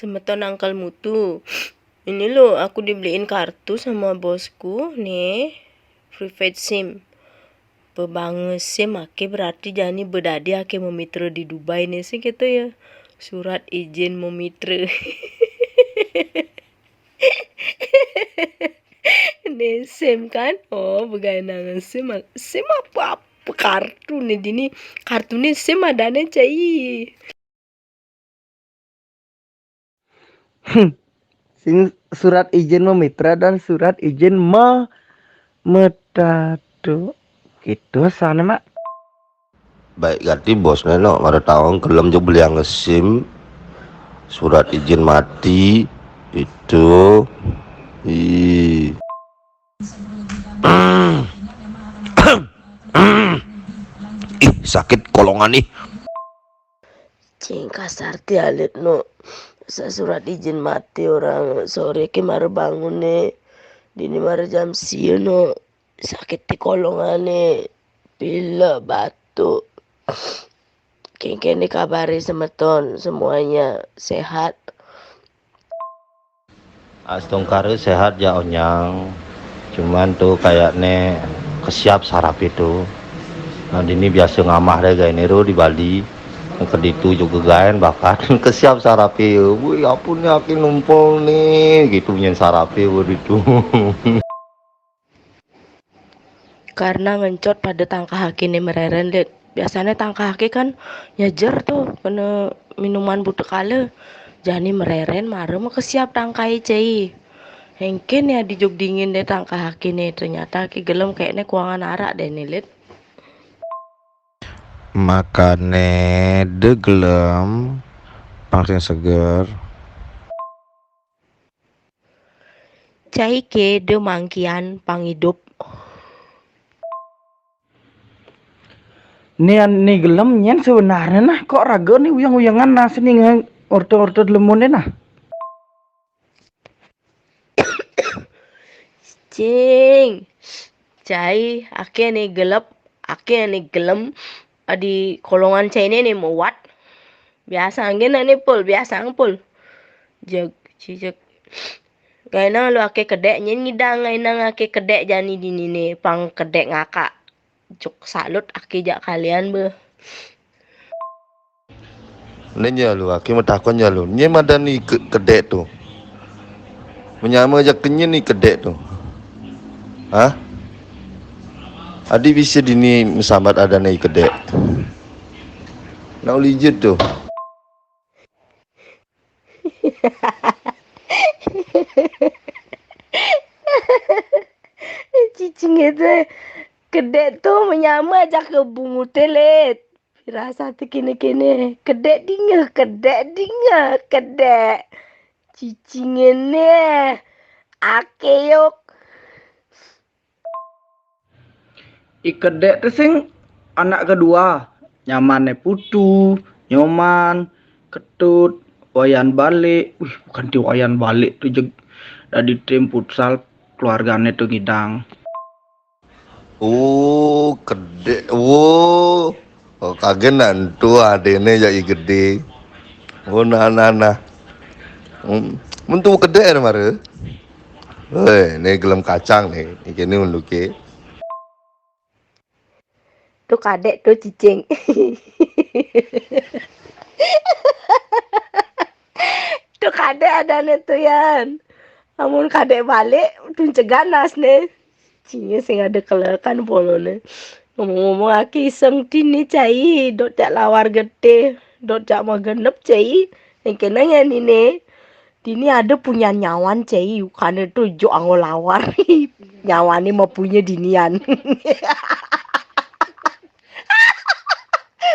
Semeton Uncle Mutu. Ini loh, aku dibeliin kartu sama bosku nih, prepaid SIM. Bebanges SIM ake berarti jani bedadi ake mau mitra di Dubai nih sih gitu ya. Surat izin mau mitra. Nih SIM kan? Oh, begainangan SIM. SIM apa kartu nih dini. Kartu nih SIM adanya cai. Surat izin memitra dan surat izin metado gitu sana mak. Baik ganti bos neno ada tahun kelem jo beli yang SIM surat izin mati itu ih sakit kolongan nih. Cing kasar tialit no. Surat izin mati orang sore ke mara bangun nih. Dini mara jam siu no. Sakit di kolongane. Bila batuk. Kini kabari semeton semuanya sehat. Astongkare sehat ya onyang, cuman tuh kayaknya kesiap sarap itu. Nah ini biasa ngamah deh gaya niru di Bali. Ke itu juga gaen bahkan kesiap sarapi. Wih apun yakin numpul nih gitu nyen sarapi itu. Karena ngencot pada tangkah haki nih mereren liat. Biasanya tangkah haki kan nyejer tuh kena minuman butek kale. Jani mereren marah mah kesiap tangkai cai. Hengken ya di jog dingin deh tangkah haki nih, ternyata haki gelem kayaknya kuangan arak deh nih liat. Makane degelem pangsit seger. Cai ke de mangkian panghidup. Nih gelem nyen sebenarnya nah kok raga nih uyang-uyangan nah sini orto-orto lemun nah. Cing. Cai ake nih gelap, ake nih gelem di kolongan cai nih muat. Biasa angin nih pul, biasa pul. Jag cicak. Kayaknya lu ake kedek nyen ngidang ngainang ake kedek jani dini nih pang kedek ngakak. Cuk salut ake jak kalian be. Nenya lu aki metakon ya lu. Nye madani kedek tuh. Menyama aja kenyen nih kedek tuh. Hah? Adi bisa dini mesambat ada nih kedek. Nak lijut tuh. Cicing itu kedek tuh menyama aja ke bungu telet. Rasa tuh kini kedek dinga, kedek. Cicing ini ake yuk. Ikedek tuh sing anak kedua nyamannya putu nyoman ketut wayan balik bukan di wayan balik tuh dari tim futsal keluarganya tuh ngidang. Oh, kedek. Oh. Oh, kaget nantu adene jadi gede. Oh, nah. Mentu kedek mare. Hei, ini gelem kacang nih. Ini unduki. Tuh kadek tuh cicing. Tuh kadek ada nih tuh yan. Amun kadek balik tuh ceganas nih. Cingnya sing ada kelekan polone. Ngomong-ngomong aki iseng tini cai. Dot jak lawar gede. Dot jak magenep cai. Yang kenanya nih. Dini ada punya nyawan cai. Karena tuh jo angol lawar. Nyawan ini mau punya dinian.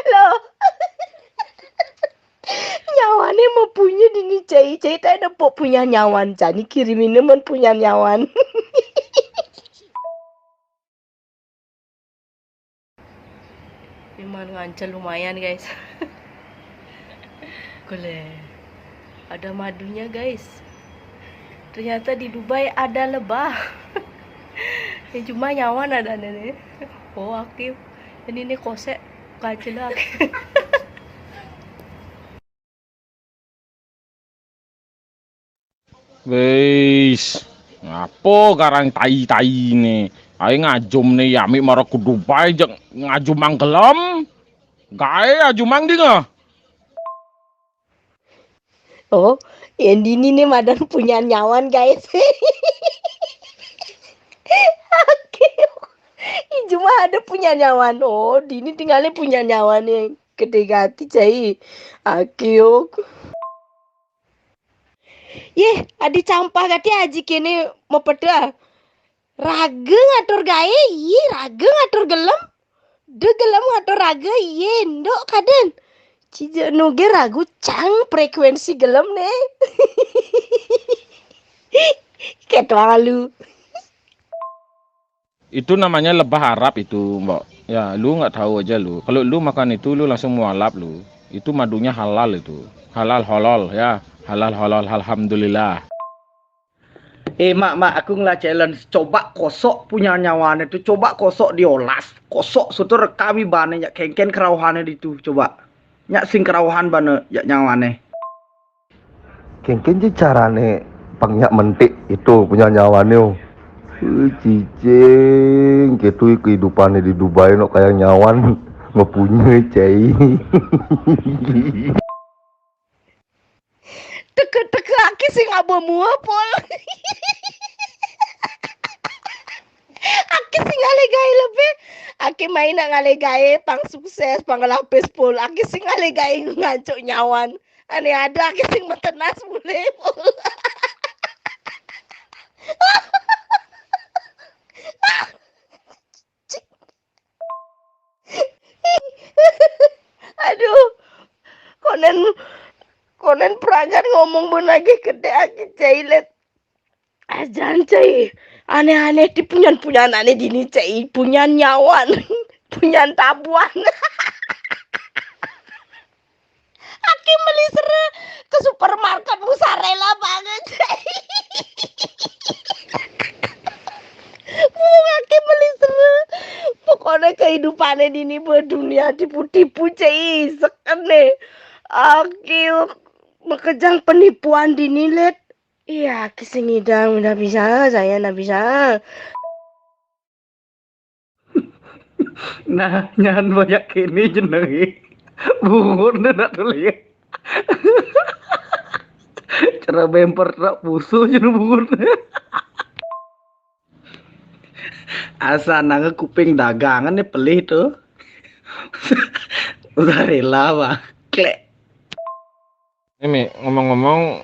Loh. Nyawannya mau punya dini cai. Cai tak ada punya nyawan. Cani kirimin men punya nyawan. Memang ngancel lumayan guys. Boleh. Ada madunya guys. Ternyata di Dubai ada lebah. Cuma nyawan ada nih. Oh aktif. Ini kosek kacil. Wis, ngapo garang tai-tai ne? Ae ngajum ne yami mara ku Dubai jeng ngajum manggelam. Gae ajumang di nga. Oh, yang dini nih Madan punya nyawan guys. Cuma ada punya nyawan. Oh, dini tinggalnya punya nyawan yang gede gati cai. Akiuk. Yeh, adi campah gati aji kini mau peda. Raga ngatur gae, iya raga ngatur gelem. De gelem ngatur raga, iya ndok kaden. Cija nuge ragu cang frekuensi gelem nih. Ketwalu. Itu namanya lebah Arab itu, Mbak. Ya, lu nggak tahu aja lu. Kalau lu makan itu lu langsung mualaf lu. Itu madunya halal itu. Halal halal ya. Halal halal alhamdulillah. Mak, aku ngelah challenge. Coba kosok punya nyawane itu. Coba kosok diolas. Kosok suatu rekami bane. Ya kengken kerauhannya itu. Coba. Nyak sing kerauhan bane. Ya nyawane. Kengken je carane pangnya mentik itu punya nyawane. Cicing, gitu kehidupannya di Dubai no kayak nyawan ngepunya cai. Teka-teka aki sing abo mua pol. Aki sing ngalegai lebih. Aki main ngalegai pang sukses, pang lapis pol. Aki sing ngalegai ngancuk nyawan. Ane ada aki sing metenas mulai pol. Aduh, konen peragan ngomong benagi gede aki cailet. Ajan cai, aneh-aneh di punyan aneh dini cai, punyan nyawan, punyan tabuan. Aki beli sere ke supermarket musarela banget cai. Aki beli sere. Pokoknya kehidupannya dini berdunia tipu-tipu cai, sekene. Aki bekejang penipuan dini let. Iya, kisah ngidang udah bisa, saya nggak bisa. Nah, nyan banyak kini jenengi. Bungur nak tulis. Cara bemper tak pusuh jeneng bungur. Asa nangga kuping dagangan nih pelih tuh. Udah rela bang. Klek. Ini ngomong-ngomong,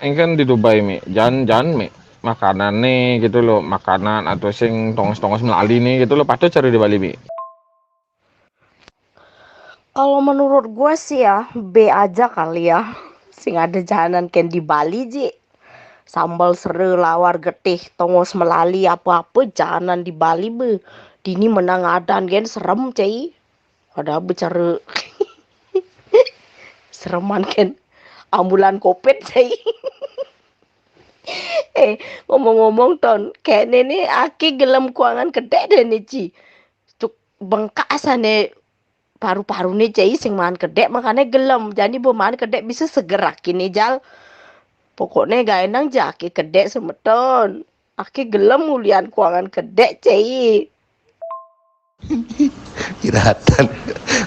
ini kan di Dubai mi, jangan mi, makanan nih gitu loh, makanan atau sing tongos-tongos melali nih gitu loh, patut cari di Bali mi. Kalau menurut gue sih ya, B aja kali ya. Sing ada jahanan ken di Bali ji. Sambal sere, lawar getih, tongos melali apa-apa jahanan di Bali be. Dini menang adan gen serem cai. Ada bicara sereman ken ambulan kopet cai. Ngomong-ngomong ton, kayaknya nih aki gelem kuangan gede deh nih Ci. Cuk bengkak asane paru-paru nih cai sing makan gede makanya gelem. Jadi makan gede bisa segerak ini jal. Pokoknya gak enak aja aki gede semeton. Aki gelem mulian kuangan gede cai. Kiratan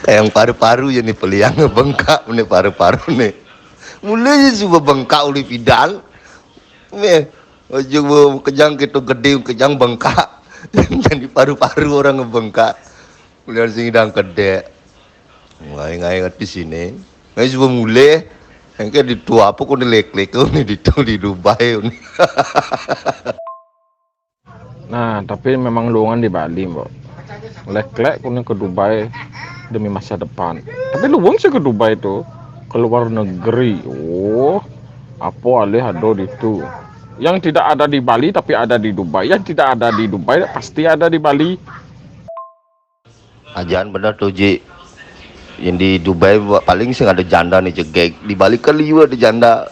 kayak yang paru-paru ya nih peliang ngebengkak nih paru-paru nih. Mulai juga bengkak oleh pidal. Nih, ojo kejang gitu gede kejang bengkak. Jadi paru-paru orang ngebengkak. Mulai sing dang gede. Ngai di sini. Ngai juga mulai. Engke di tua apa kok dilek-lek nih di Dubai nih. Nah, tapi memang luangan di Bali, Mbak. Lek-lek kuning ke Dubai demi masa depan. Tapi luang sih ke Dubai itu, ke luar negeri. Oh, apa alih ado itu. Yang tidak ada di Bali tapi ada di Dubai. Yang tidak ada di Dubai pasti ada di Bali. Ajan bener tuh Ji. Yang di Dubai paling sih ada janda nih cegek. Di Bali kali juga ada janda.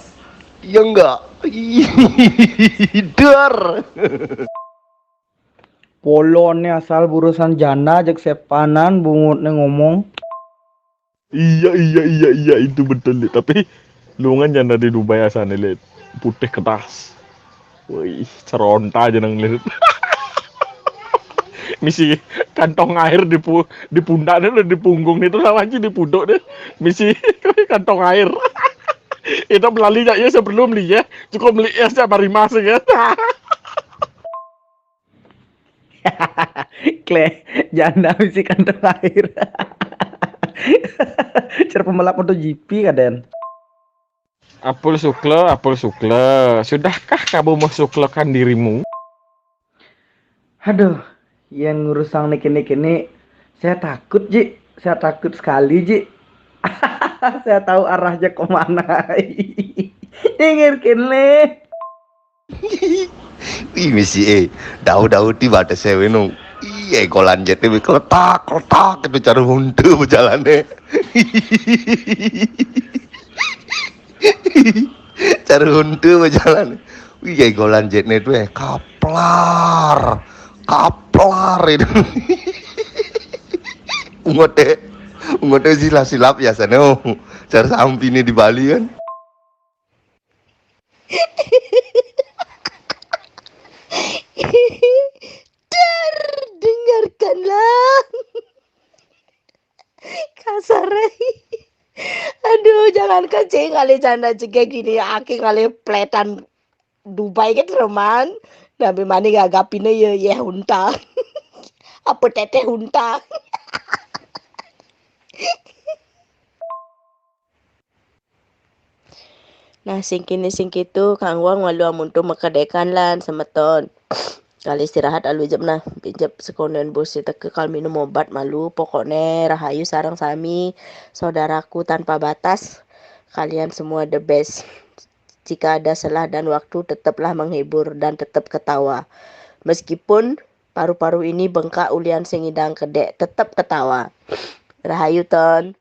Ya enggak. Dar. Polonnya asal burusan jana jak sepanan bungutnya ngomong. Iya itu betul deh. Tapi luangan janda di Dubai asal nih putih kertas. Wih, seronta aja nang lihat. Misi kantong air di pundak deh, di punggung itu sama aja di punduk deh. Misi kantong air. Itu melalui ya sebelum beli ya. Cukup beli ya setiap hari masuk ya. Kle, jangan habis kantong air. Cara pembalap MotoGP kaden. Apul sukle. Sudahkah kamu mensuklekan dirimu? Aduh, yang ngurus sang niki ini saya takut Ji, saya takut sekali Ji. Saya tahu arahnya kemana. Ingin kene. Ih misi daw tiba ada sewe no. Iya kolan jete kletak itu cara huntu berjalannya. Cara huntu berjalan. Iya kolan jetnya tuh kaplar itu. Ngote silap biasanya. Cara sampai ini di Bali kan. Dengarkanlah. Kasar. Aduh, jangan kencing kali canda kayak gini. Aki kali pletan Dubai kan teman. Nabi mani gagapinnya ya hunta. Apa teteh hunta. Nah, sing kitu Kang Wang malu amuntu makadekan lan semeton. Kali istirahat alu jam nah pinjam sekonen bos teke kal minum obat malu pokoknya rahayu sarang sami saudaraku tanpa batas, kalian semua the best. Jika ada salah dan waktu tetaplah menghibur dan tetap ketawa meskipun paru-paru ini bengkak ulian sing idang kedek tetap ketawa. Rahayu ton.